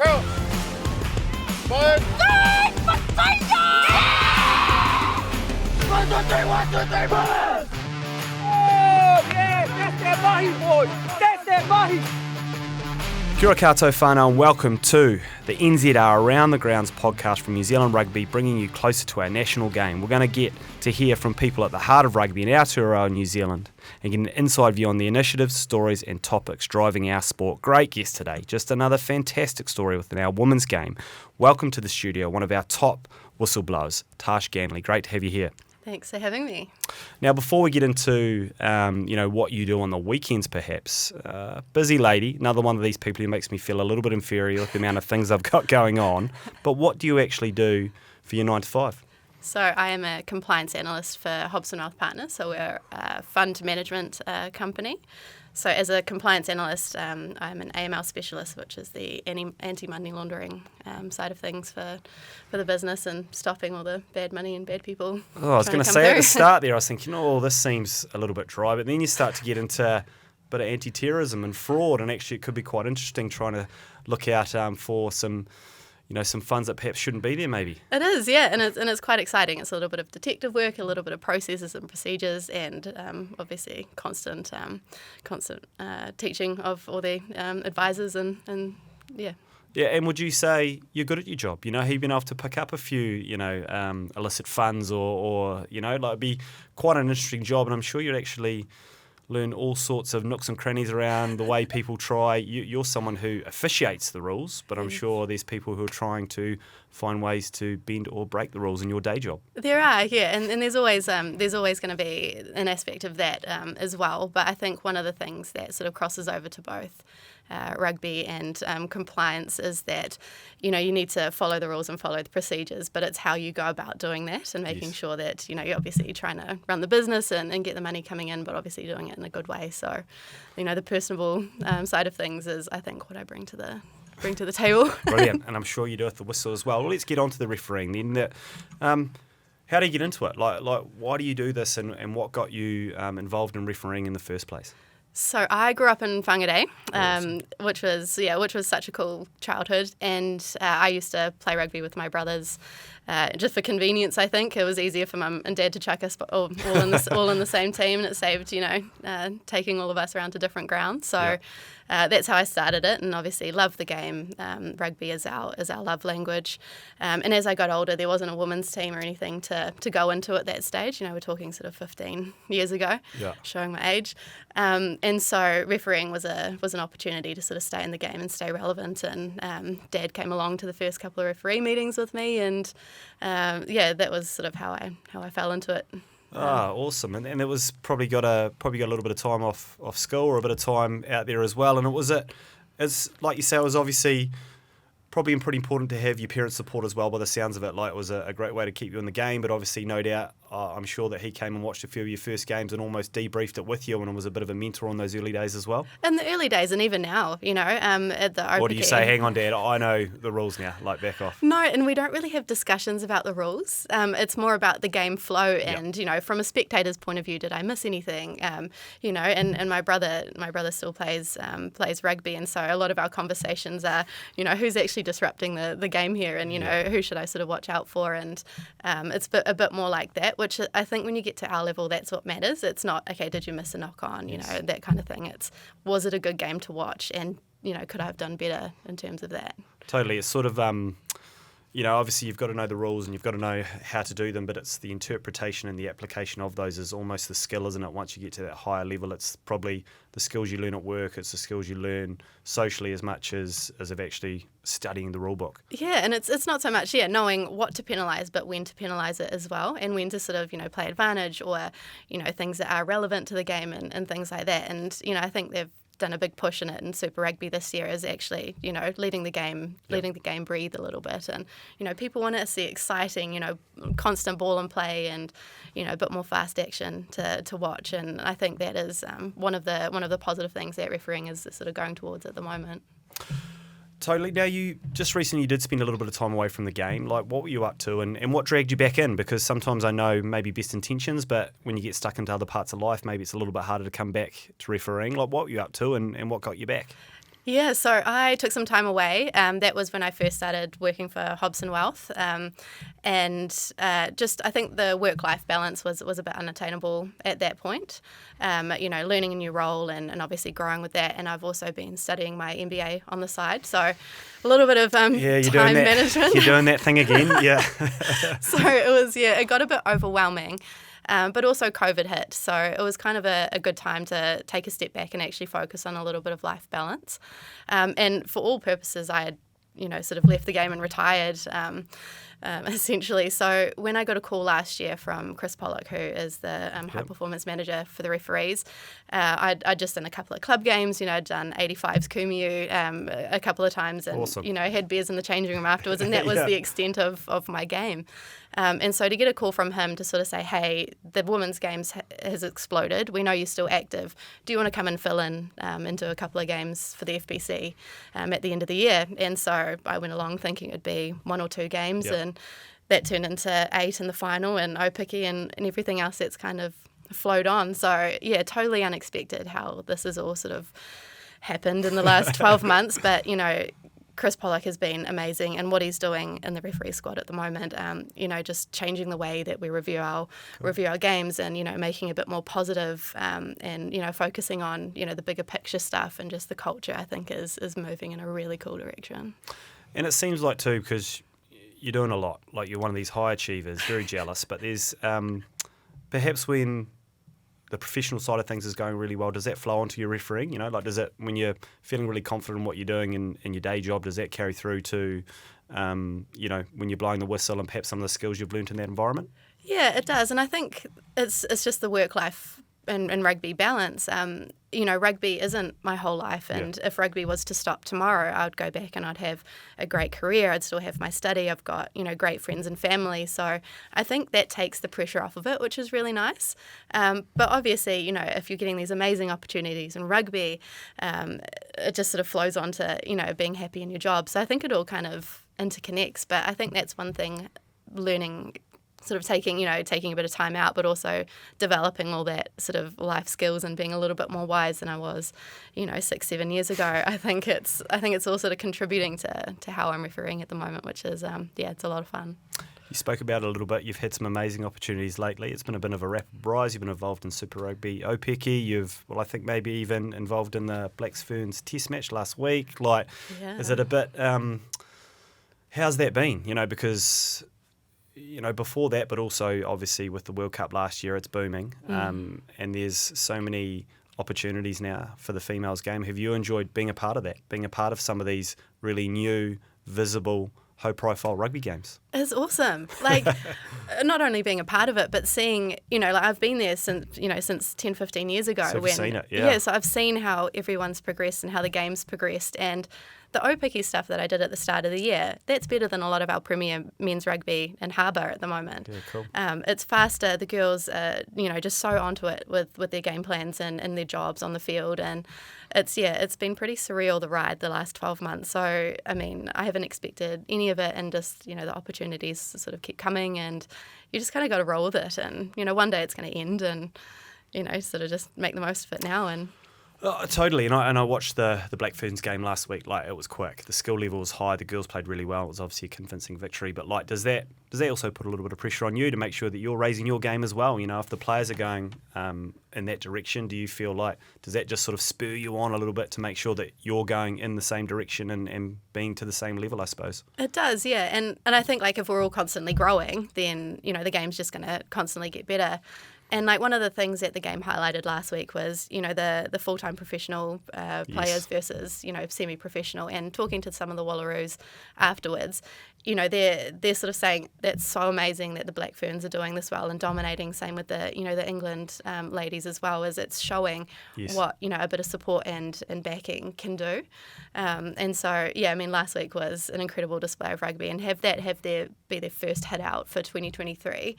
Count. 1, 2, 3, 4! Oh, yeah, that's that mahi, boy. That's that mahi. Kia ora koutou whānau and welcome to the NZR Around the Grounds podcast from New Zealand Rugby, bringing you closer to our national game. We're going to get to hear from people at the heart of rugby in Aotearoa, New Zealand, and get an inside view on the initiatives, stories and topics driving our sport. Great guest today, just another fantastic story within our women's game. Welcome to the studio, one of our top whistleblowers, Natarsha Ganley. Great to have you here. Thanks for having me. Now, before we get into, what you do on the weekends, perhaps, busy lady, another one of these people who makes me feel a little bit inferior with the amount of things I've got going on. But what do you actually do for your 9 to 5? So I am a compliance analyst for Hobson Wealth Partners. So we're a fund management company. So as a compliance analyst, I'm an AML specialist, which is the anti-money laundering side of things for the business and stopping all the bad money and bad people. Oh, I was going to say at the start there, I was thinking, this seems a little bit dry, but then you start to get into a bit of anti-terrorism and fraud, and actually it could be quite interesting trying to look out for some funds that perhaps shouldn't be there, maybe. It is, yeah, and it's quite exciting. It's a little bit of detective work, a little bit of processes and procedures, and obviously constant teaching of all the advisors and yeah. Yeah, and would you say you're good at your job? Have you been able to pick up a few, illicit funds or it'd be quite an interesting job, and I'm sure you'd actually learn all sorts of nooks and crannies around the way people try. You're someone who officiates the rules, but I'm sure there's people who are trying to find ways to bend or break the rules in your day job. There are, yeah, and there's always going to be an aspect of that as well. But I think one of the things that sort of crosses over to both rugby and compliance is that you need to follow the rules and follow the procedures, but it's how you go about doing that and making sure that you're obviously trying to run the business and get the money coming in, but obviously doing it in a good way. So the personable side of things is, I think, what I bring to the table. Brilliant, and I'm sure you do with the whistle as well. Let's get on to the refereeing then. How do you get into it? Like why do you do this, and what got you involved in refereeing in the first place? So I grew up in Whangarei, Awesome. which was such a cool childhood, and I used to play rugby with my brothers. Just for convenience, I think it was easier for Mum and Dad to chuck us all in the same team, and it saved taking all of us around to different grounds. So that's how I started it, and obviously loved the game. Rugby is our love language, and as I got older, there wasn't a women's team or anything to go into at that stage. We're talking sort of 15 years ago, showing my age, and so refereeing was an opportunity to sort of stay in the game and stay relevant. And Dad came along to the first couple of referee meetings with me, and that was sort of how I fell into it. Awesome. And it was probably got a little bit of time off school, or a bit of time out there as well. And it's like you say, it was obviously probably pretty important to have your parents' support as well, by the sounds of it. Like, it was a great way to keep you in the game, but obviously, no doubt, I'm sure that he came and watched a few of your first games and almost debriefed it with you, and was a bit of a mentor on those early days as well. In the early days, and even now, at the OPK. What do you say? Hang on, Dad, I know the rules now. Like, back off. No, and we don't really have discussions about the rules. It's more about the game flow, and from a spectator's point of view, did I miss anything? And my brother still plays rugby, and so a lot of our conversations are, who's actually disrupting the game here, and who should I sort of watch out for, and it's a bit more like that, which I think when you get to our level, that's what matters. It's not, okay, did you miss a knock on, that kind of thing. It's, was it a good game to watch, and could I have done better in terms of that? Totally. It's sort of obviously you've got to know the rules and you've got to know how to do them, but it's the interpretation and the application of those is almost the skill, isn't it? Once you get to that higher level, it's probably the skills you learn at work, it's the skills you learn socially as much as of actually studying the rule book. Yeah, and it's not so much, knowing what to penalise, but when to penalise it as well, and when to sort of, play advantage, or, things that are relevant to the game and things like that. And, I think they've done a big push in it in Super Rugby this year, is actually letting the game breathe a little bit, and people want to see exciting constant ball and play, and a bit more fast action to watch, and I think that is one of the positive things that refereeing is sort of going towards at the moment. Totally. Now, you just recently did spend a little bit of time away from the game. Like, what were you up to, and what dragged you back in? Because sometimes I know maybe best intentions, but when you get stuck into other parts of life, maybe it's a little bit harder to come back to refereeing. Like, what were you up to, and what got you back? Yeah, so I took some time away. That was when I first started working for Hobson Wealth. I think the work-life balance was a bit unattainable at that point. Learning a new role and obviously growing with that. And I've also been studying my MBA on the side. So a little bit of time management. You're doing that thing again, yeah. So it got a bit overwhelming. But also COVID hit, so it was kind of a good time to take a step back and actually focus on a little bit of life balance. And for all purposes, I had, sort of left the game and retired, essentially. So when I got a call last year from Chris Pollock, who is the high performance manager for the referees, I'd just done a couple of club games. I'd done 85s Kumiu a couple of times, and awesome. Had beers in the changing room afterwards, and that was the extent of my game. And so to get a call from him to sort of say, hey, the women's games has exploded. We know you're still active. Do you want to come and fill in into a couple of games for the FBC at the end of the year? And so I went along thinking it'd be 1 or 2 games, and that turned into 8 in the final and Opiki and everything else that's kind of flowed on. So, yeah, totally unexpected how this has all sort of happened in the last 12 months. But, Chris Pollock has been amazing, and what he's doing in the referee squad at the moment, just changing the way that we review our games, and making a bit more positive, and focusing on the bigger picture stuff, and just the culture, I think is moving in a really cool direction. And it seems like too, because you're doing a lot, like you're one of these high achievers, very jealous, but there's perhaps when the professional side of things is going really well, does that flow onto your refereeing? Does it, when you're feeling really confident in what you're doing in your day job, does that carry through to, when you're blowing the whistle and perhaps some of the skills you've learnt in that environment? Yeah, it does. And I think it's just the work-life and rugby balance. Rugby isn't my whole life, and if rugby was to stop tomorrow, I'd go back and I'd have a great career. I'd still have my study. I've got, great friends and family. So I think that takes the pressure off of it, which is really nice. But obviously, if you're getting these amazing opportunities in rugby, it just sort of flows on to, being happy in your job. So I think it all kind of interconnects. But I think that's one thing, learning, sort of taking a bit of time out, but also developing all that sort of life skills and being a little bit more wise than I was, 6-7 years ago. I think it's all sort of contributing to how I'm refereeing at the moment, which is, it's a lot of fun. You spoke about it a little bit. You've had some amazing opportunities lately. It's been a bit of a rapid rise. You've been involved in Super Rugby Opiki. I think maybe even involved in the Blacks Ferns test match last week. Is it a bit, how's that been? Because before that, but also obviously with the World Cup last year, it's booming. And there's so many opportunities now for the females game. Have you enjoyed being a part of that, being a part of some of these really new, visible, high-profile rugby games? It's awesome. Not only being a part of it, but seeing, I've been there since 10, 15 years ago. So you've seen it, yeah. So I've seen how everyone's progressed and how the game's progressed. And the Opiki stuff that I did at the start of the year, that's better than a lot of our premier men's rugby in Harbour at the moment. Yeah, cool. It's faster. The girls are, just so onto it with their game plans and their jobs on the field. And it's been pretty surreal, the ride, the last 12 months. So, I haven't expected any of it, and just, the opportunities sort of keep coming, and you just kind of got to roll with it. And, one day it's going to end, and, sort of just make the most of it now. And totally, and I watched the Black Ferns game last week. It was quick. The skill level was high. The girls played really well. It was obviously a convincing victory. But does that also put a little bit of pressure on you to make sure that you're raising your game as well? If the players are going in that direction, do you feel does that just sort of spur you on a little bit to make sure that you're going in the same direction and being to the same level, I suppose? It does, yeah. And I think if we're all constantly growing, then the game's just going to constantly get better. And one of the things that the game highlighted last week was, the full-time professional players versus, semi-professional. And talking to some of the Wallaroos afterwards, they're sort of saying that's so amazing that the Black Ferns are doing this well and dominating. Same with the England ladies as well, as it's showing what a bit of support and backing can do. And so last week was an incredible display of rugby, and have their first hit out for 2023.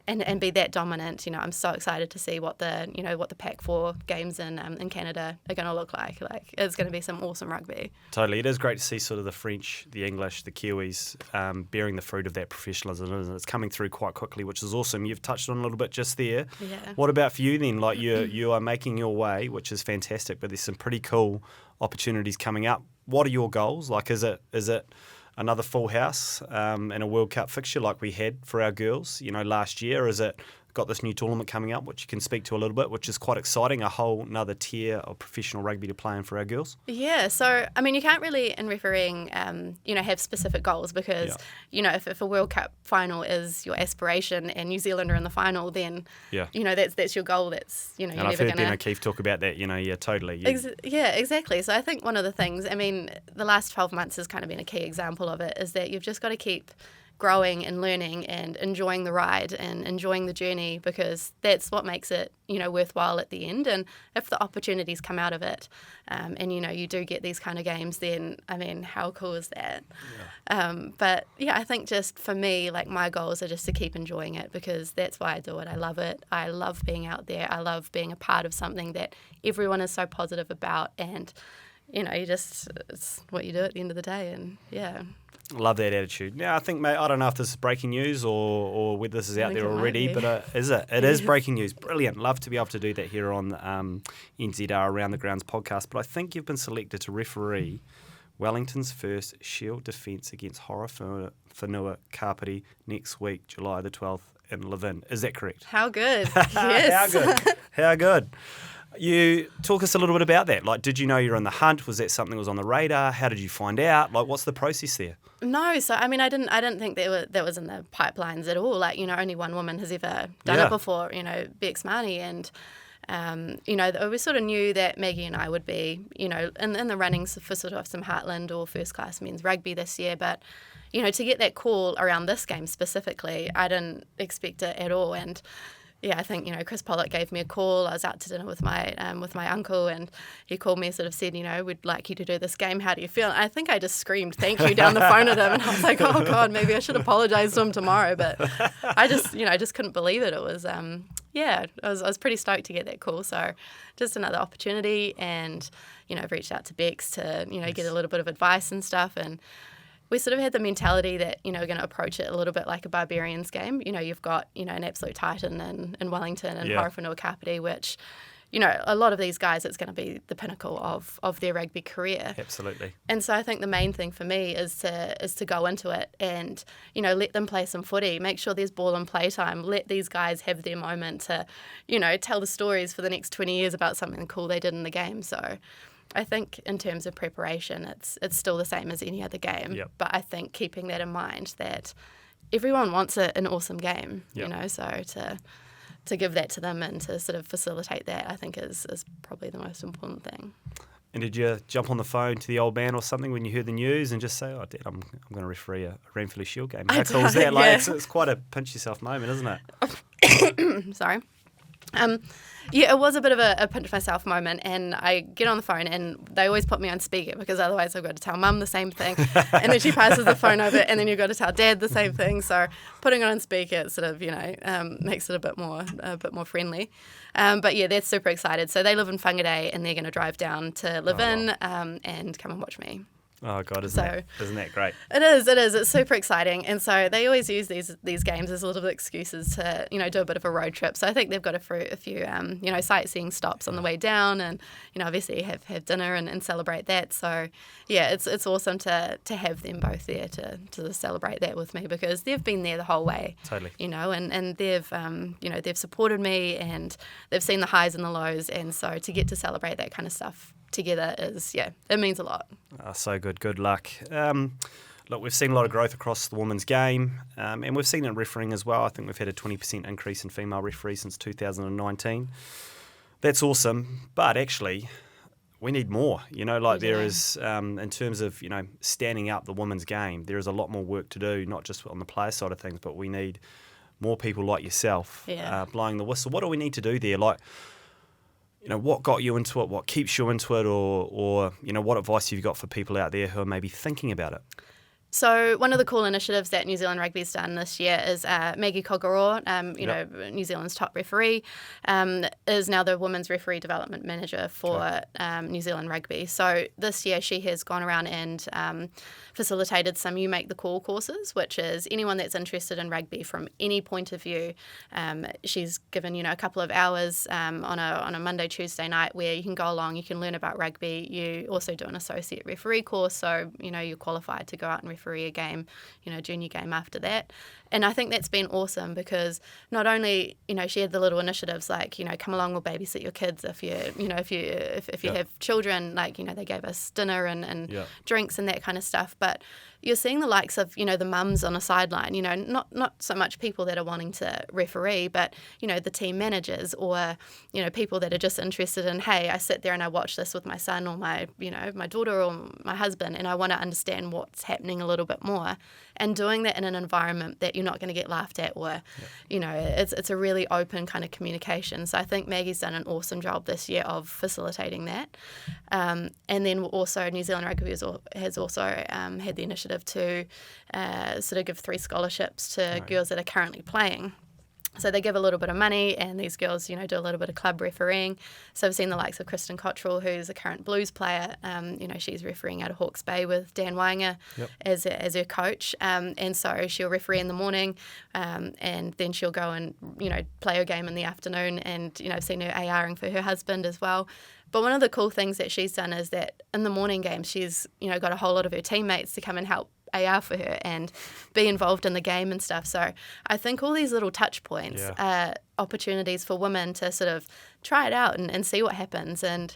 and be that dominant. I'm so excited to see what the Pac 4 games in Canada are going to look like. Like, it's going to be some awesome rugby. Totally. It is great to see sort of the French, the English, the Kiwis bearing the fruit of that professionalism, and it's coming through quite quickly, which is awesome. You've touched on a little bit just there. Yeah. What about for you then? Like, you are making your way, which is fantastic, but there's some pretty cool opportunities coming up. What are your goals? Like, is it another full house and a World Cup fixture like we had for our girls, last year? Is it got this new tournament coming up, which you can speak to a little bit, which is quite exciting, a whole another tier of professional rugby to play in for our girls? Yeah, so, you can't really, in refereeing, have specific goals because, if a World Cup final is your aspiration and New Zealand are in the final, then, that's your goal. That's, you're and never I've heard going to... Ben O'Keefe talk about that, totally. Yeah, exactly. So I think one of the things, the last 12 months has kind of been a key example of it, is that you've just got to keep growing and learning and enjoying the ride and enjoying the journey, because that's what makes it, worthwhile at the end. And if the opportunities come out of it, and you do get these kind of games, then how cool is that? But yeah, I think just for me, like, my goals are just to keep enjoying it, because that's why I do it. I love it. I love being out there. I love being a part of something that everyone is so positive about, and it's what you do at the end of the day. And yeah. Love that attitude. Now, I think, mate, I don't know if this is breaking news or whether this is out there already, but is it? It is breaking news. Brilliant. Love to be able to do that here on NZR Around the Grounds podcast. But I think you've been selected to referee Wellington's first Shield defence against Horowhenua Kapiti next week, July the 12th in Levin. Is that correct? How good. Yes. How good. How good. You talk us a little bit about that. Like, did you know you're on the hunt? Was that something that was on the radar? How did you find out? Like, what's the process there? No, so I didn't think that was in the pipelines at all. Like, only one woman has ever done it before. Bex Marnie, and we sort of knew that Maggie and I would be, in the runnings for sort of some Heartland or first class men's rugby this year, but to get that call around this game specifically, I didn't expect it at all. And yeah, I think, Chris Pollock gave me a call. I was out to dinner with my uncle, and he called me and sort of said, we'd like you to do this game. How do you feel? And I think I just screamed thank you down the phone at him, and I was like, oh God, maybe I should apologise to him tomorrow. But I just couldn't believe it. It was, I was pretty stoked to get that call. So just another opportunity, and, I've reached out to Bex to, get a little bit of advice and stuff. And we sort of had the mentality that, we're going to approach it a little bit like a Barbarians game. You've got, an absolute titan in Wellington and Horowhenua Kapiti, which, a lot of these guys, it's going to be the pinnacle of their rugby career. Absolutely. And so I think the main thing for me is to go into it and, let them play some footy, make sure there's ball and play time, let these guys have their moment to, tell the stories for the next 20 years about something cool they did in the game. So I think in terms of preparation, it's still the same as any other game. Yep. But I think keeping that in mind, that everyone wants an awesome game, so to give that to them and to sort of facilitate that, I think is probably the most important thing. And did you jump on the phone to the old man or something when you heard the news and just say, oh, Dad, I'm going to referee a Ranfurly Shield game? How cool is that? Like, it's quite a pinch yourself moment, isn't it? Sorry. It was a bit of a pinch myself moment, and I get on the phone and they always put me on speaker because otherwise I've got to tell Mum the same thing, and then she passes the phone over, and then you've got to tell Dad the same thing. So putting it on speaker, it sort of makes it a bit more friendly. But yeah, they're super excited. So they live in Whangarei, and they're going to drive down to Levin and come and watch me. Oh God, isn't that great? It is. It's super exciting, and so they always use these games as a little bit of excuses to do a bit of a road trip. So I think they've got a few sightseeing stops on the way down, and obviously have dinner and celebrate that. So yeah, it's awesome to have them both there to celebrate that with me, because they've been there the whole way. Totally. And they've supported me, and they've seen the highs and the lows, and so to get to celebrate that kind of stuff together it means a lot. Oh, so good. Good luck. Look, we've seen a lot of growth across the women's game, and we've seen it in refereeing as well. I think we've had a 20% increase in female referees since 2019. That's awesome, but actually we need more. There is, in terms of, standing up the women's game, there is a lot more work to do, not just on the player side of things, but we need more people like yourself blowing the whistle. What do we need to do there? What got you into it, what keeps you into it, or what advice have you got for people out there who are maybe thinking about it? So one of the cool initiatives that New Zealand Rugby's done this year is Maggie Kogoroa, New Zealand's top referee, is now the Women's Referee Development Manager for New Zealand Rugby. So this year she has gone around and facilitated some You Make the Call courses, which is anyone that's interested in rugby from any point of view. She's given, a couple of hours on a Monday, Tuesday night where you can go along, you can learn about rugby. You also do an associate referee course, so, you're qualified to go out and referee a game, junior game after that. And I think that's been awesome because not only, she had the little initiatives like, come along, we'll babysit your kids if you have children, like, they gave us dinner and drinks and that kind of stuff. But you're seeing the likes of, the mums on a sideline, not so much people that are wanting to referee, but, the team managers or, people that are just interested in, hey, I sit there and I watch this with my son or my daughter or my husband, and I want to understand what's happening a little bit more. And doing that in an environment that you're not going to get laughed at or, it's a really open kind of communication. So I think Maggie's done an awesome job this year of facilitating that. And then also New Zealand Rugby has also had the initiative to sort of give 3 scholarships to girls that are currently playing. So they give a little bit of money and these girls, do a little bit of club refereeing. So I've seen the likes of Kristen Cottrell, who's a current Blues player. She's refereeing out of Hawke's Bay with Dan Wainger as her coach. And so she'll referee in the morning and then she'll go and, play her game in the afternoon. And, I've seen her ARing for her husband as well. But one of the cool things that she's done is that in the morning game, she's, got a whole lot of her teammates to come and help AR for her and be involved in the game and stuff. So I think all these little touch points are opportunities for women to sort of try it out and see what happens. And,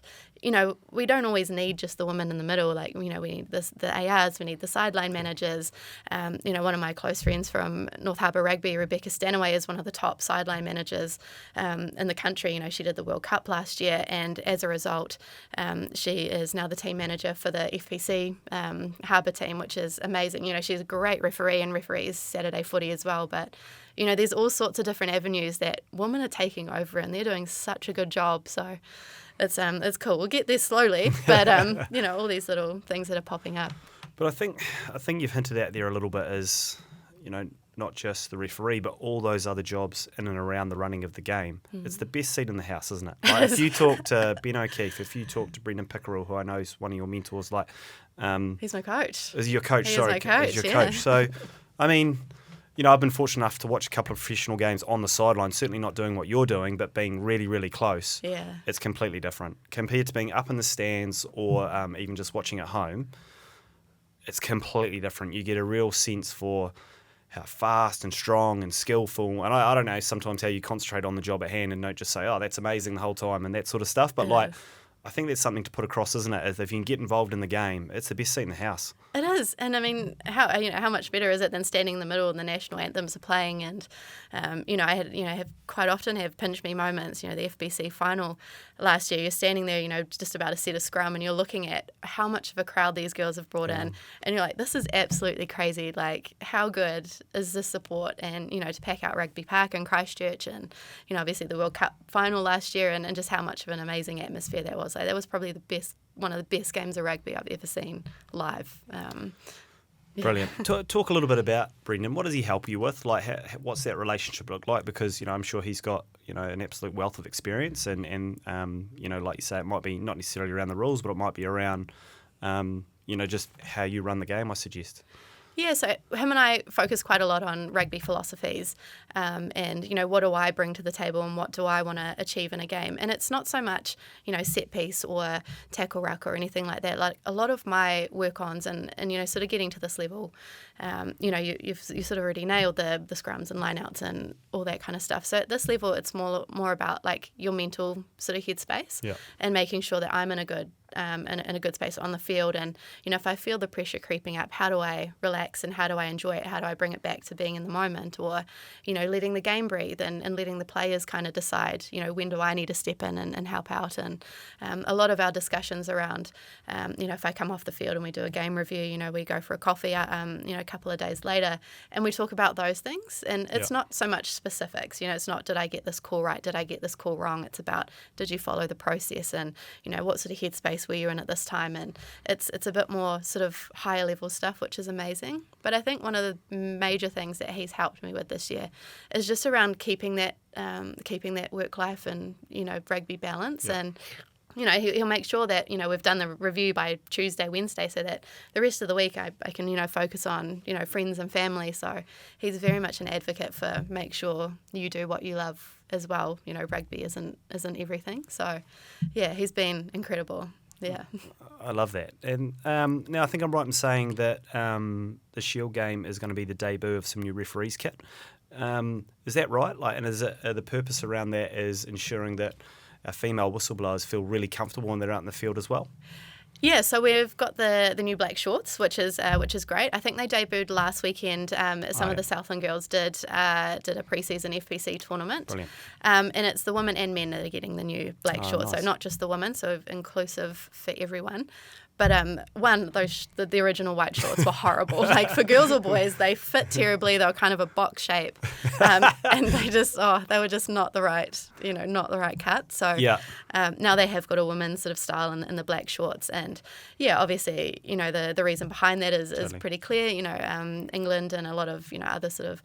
we don't always need just the women in the middle. Like, we need the ARs, we need the sideline managers. One of my close friends from North Harbour Rugby, Rebecca Stanaway, is one of the top sideline managers in the country. She did the World Cup last year, and as a result, she is now the team manager for the FPC Harbour team, which is amazing. She's a great referee and referees Saturday footy as well, but there's all sorts of different avenues that women are taking over, and they're doing such a good job. So it's cool. We'll get there slowly, but all these little things that are popping up. But I think you've hinted at there a little bit is, not just the referee, but all those other jobs in and around the running of the game. It's the best seat in the house, isn't it? Like, if you talk to Ben O'Keefe, if you talk to Brendan Pickerel, who I know is one of your mentors, like he's my coach. Is your coach? He Sorry, is my coach, is your yeah. coach. So, I mean, I've been fortunate enough to watch a couple of professional games on the sideline, certainly not doing what you're doing, but being really, really close. Yeah. It's completely different. Compared to being up in the stands or even just watching at home, it's completely different. You get a real sense for how fast and strong and skillful, and I don't know, sometimes how you concentrate on the job at hand and don't just say, oh, that's amazing the whole time and that sort of stuff, but I think there's something to put across, isn't it? If you can get involved in the game, it's the best seat in the house. It is, and I mean, how much better is it than standing in the middle and the national anthems are playing? And I have quite often have pinch me moments. The FBC final last year, you're standing there, just about to set a scrum, and you're looking at how much of a crowd these girls have brought in, and you're like, this is absolutely crazy. Like, how good is this support? And to pack out Rugby Park in Christchurch, and obviously the World Cup final last year, and just how much of an amazing atmosphere that was. Like, that was probably one of the best games of rugby I've ever seen live. Brilliant. Talk a little bit about Brendan. What does he help you with? Like, what's that relationship look like? Because I'm sure he's got an absolute wealth of experience, and like you say, it might be not necessarily around the rules, but it might be around just how you run the game, I suggest. Yeah, so him and I focus quite a lot on rugby philosophies and, what do I bring to the table and what do I want to achieve in a game. And it's not so much, set piece or tackle ruck or anything like that. Like, a lot of my work-ons and sort of getting to this level, you sort of already nailed the scrums and lineouts and all that kind of stuff. So at this level, it's more about, like, your mental sort of headspace and making sure that I'm in a good in a good space on the field. And, if I feel the pressure creeping up, how do I relax and how do I enjoy it? How do I bring it back to being in the moment? Or, letting the game breathe and letting the players kind of decide, when do I need to step in and help out? And a lot of our discussions around, if I come off the field and we do a game review, we go for a coffee, a couple of days later, and we talk about those things. And it's not so much specifics, it's not, did I get this call right? Did I get this call wrong? It's about, did you follow the process? And, what sort of headspace were you in at this time? And it's a bit more sort of higher level stuff, which is amazing. But I think one of the major things that he's helped me with this year is just around keeping that work life and rugby balance. And he'll make sure that, we've done the review by Tuesday, Wednesday, so that the rest of the week I can, focus on, friends and family. So he's very much an advocate for make sure you do what you love as well. Rugby isn't everything. So, yeah, he's been incredible. Yeah. I love that. And now I think I'm right in saying that the Shield game is going to be the debut of some new referees kit. Is that right? And is it, the purpose around that is ensuring that our female whistleblowers feel really comfortable when they're out in the field as well? Yeah, so we've got the new black shorts, which is great. I think they debuted last weekend. Some of the Southland girls did a pre-season FPC tournament. Brilliant. And it's the women and men that are getting the new black shorts, nice. so not just the women, so inclusive for everyone. But the original white shorts were horrible. Like for girls or boys, they fit terribly. They were kind of a box shape, and they were just not the right cut. So now they have got a women's sort of style in the black shorts, and obviously the reason behind that is pretty clear. England and a lot of other sort of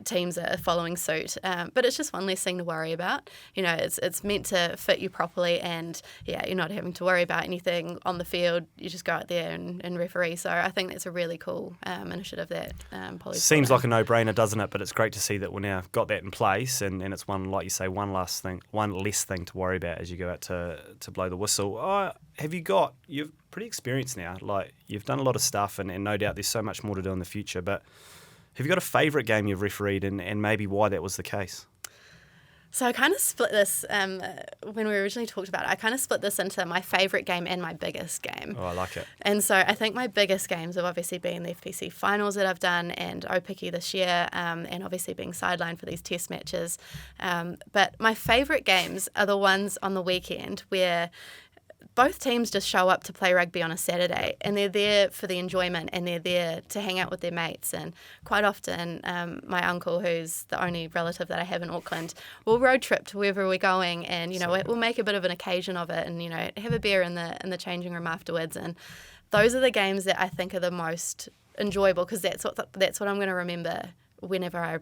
teams are following suit, but it's just one less thing to worry about. It's meant to fit you properly, and you're not having to worry about anything on the field. You just go out there and referee. So I think that's a really cool initiative that Polly's seems like a no-brainer, doesn't it? But it's great to see that we've now got that in place, and it's one, like you say, one less thing to worry about as you go out to blow the whistle. You're pretty experienced now. Like you've done a lot of stuff, and no doubt there's so much more to do in the future. But have you got a favourite game you've refereed, and maybe why that was the case? So I kind of split this, when we originally talked about it, I kind of split this into my favourite game and my biggest game. Oh, I like it. And so I think my biggest games have obviously been the FPC finals that I've done and Opiki this year, and obviously being sidelined for these test matches. But my favourite games are the ones on the weekend where both teams just show up to play rugby on a Saturday, and they're there for the enjoyment, and they're there to hang out with their mates. And quite often, my uncle, who's the only relative that I have in Auckland, will road trip to wherever we're going, and we'll make a bit of an occasion of it, and have a beer in the changing room afterwards. And those are the games that I think are the most enjoyable, because that's what I'm going to remember whenever I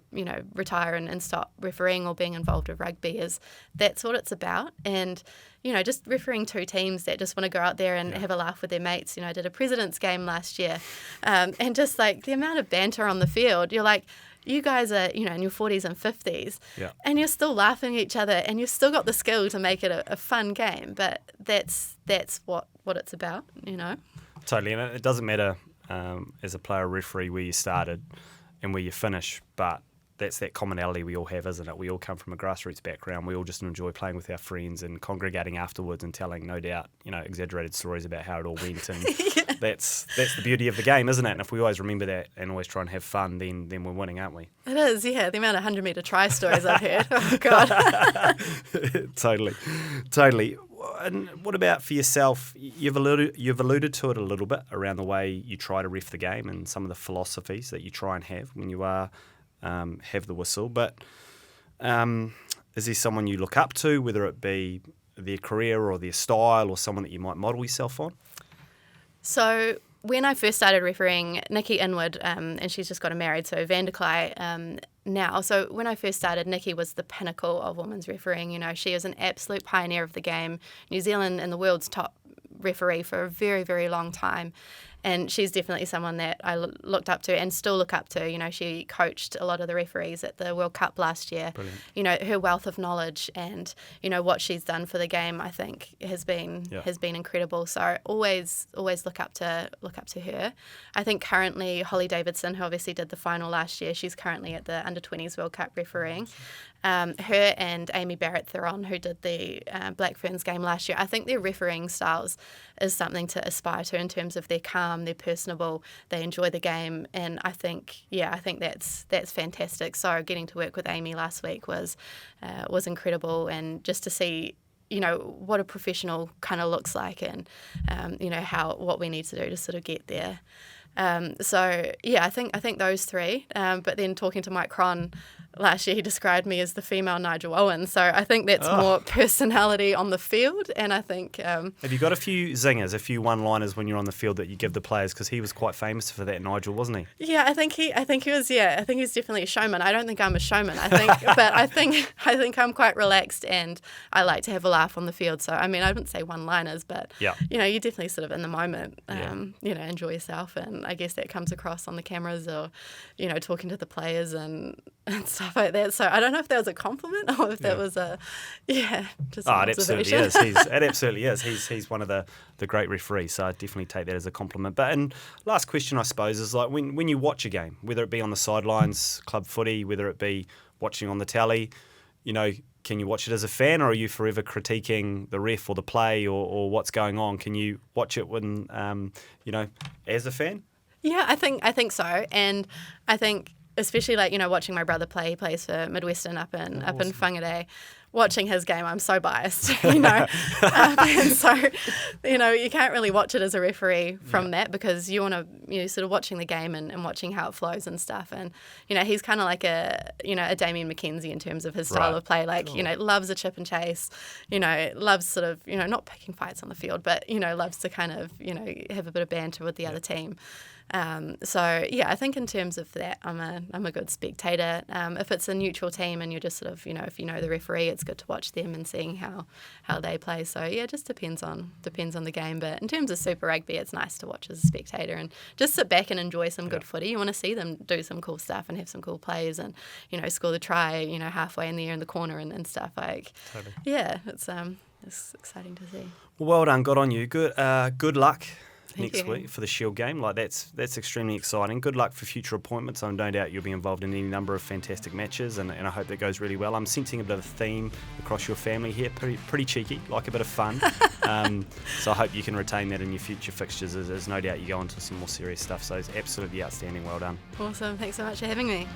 retire and stop refereeing or being involved with rugby. Is that's what it's about. And just refereeing two teams that just want to go out there and have a laugh with their mates. I did a President's game last year, and just like the amount of banter on the field, you're like, you guys are, in your 40s and 50s, and you're still laughing at each other, and you've still got the skill to make it a fun game. But that's what it's about, Totally, and it doesn't matter as a player referee where you started and where you finish, but that's that commonality we all have, isn't it? We all come from a grassroots background. We all just enjoy playing with our friends and congregating afterwards and telling, no doubt, exaggerated stories about how it all went. And that's the beauty of the game, isn't it? And if we always remember that and always try and have fun, then we're winning, aren't we? It is, yeah. The amount of 100-metre try stories I've heard. Oh, God. Totally. And what about for yourself? You've alluded to it a little bit around the way you try to ref the game and some of the philosophies that you try and have when you are have the whistle. But is there someone you look up to, whether it be their career or their style, or someone that you might model yourself on? So when I first started refereeing, Nikki Inwood, and she's just got married, so Vanderklay now. So when I first started, Nikki was the pinnacle of women's refereeing. She is an absolute pioneer of the game, New Zealand and the world's top referee for a very, very long time. And she's definitely someone that I looked up to and still look up to. She coached a lot of the referees at the World Cup last year. Brilliant. Her wealth of knowledge and what she's done for the game, I think, has been incredible. So always look up to her. I think currently Holly Davidson, who obviously did the final last year, she's currently at the Under-20s World Cup refereeing. Her and Amy Barrett-Theron, who did the Black Ferns game last year, I think their refereeing styles is something to aspire to in terms of their calm, they're personable, they enjoy the game, and I think that's fantastic. So getting to work with Amy last week was incredible, and just to see what a professional kind of looks like, and what we need to do to sort of get there. I think those three. But then talking to Mike Cron, last year he described me as the female Nigel Owen. So I think that's more personality on the field. And I think... Have you got a few zingers, a few one-liners when you're on the field that you give the players? Because he was quite famous for that, Nigel, wasn't he? Yeah, I think he was. Yeah, I think he's definitely a showman. I don't think I'm a showman. I think I'm quite relaxed, and I like to have a laugh on the field. So I mean, I wouldn't say one-liners, but yeah. You're definitely sort of in the moment. Enjoy yourself, and I guess that comes across on the cameras, or talking to the players and stuff like that. So I don't know if that was a compliment or if that was just an observation. It absolutely is. It absolutely is. He's one of the great referees, so I definitely take that as a compliment. But and last question, I suppose, is like when you watch a game, whether it be on the sidelines, club footy, whether it be watching on the tally, can you watch it as a fan, or are you forever critiquing the ref or the play or what's going on? Can you watch it when as a fan? Yeah, I think so, and I think especially watching my brother play. He plays for Midwestern up in Whangarei. Watching his game, I'm so biased, and so you can't really watch it as a referee from that, because you want to sort of watching the game and watching how it flows and stuff. And he's kind of like a Damien McKenzie in terms of his style of play. Like loves a chip and chase, loves sort of not picking fights on the field, but loves to kind of have a bit of banter with the other team. So yeah, I think in terms of that, I'm a good spectator. If it's a neutral team and you're just sort of if the referee, it's good to watch them and seeing how they play. So yeah, it just depends on the game. But in terms of Super Rugby, it's nice to watch as a spectator and just sit back and enjoy some good footy. You want to see them do some cool stuff and have some cool plays and score the try halfway in the air in the corner and stuff like. Totally. Yeah, it's exciting to see. Well done, good on you. Good luck. Thank next you. week for the Shield game. Like that's extremely exciting. Good luck for future appointments. I'm no doubt you'll be involved in any number of fantastic matches, and I hope that goes really well. I'm sensing a bit of a theme across your family here. Pretty cheeky, like a bit of fun. So I hope you can retain that in your future fixtures, as no doubt you go into some more serious stuff. So it's absolutely outstanding. Well done. Awesome. Thanks so much for having me.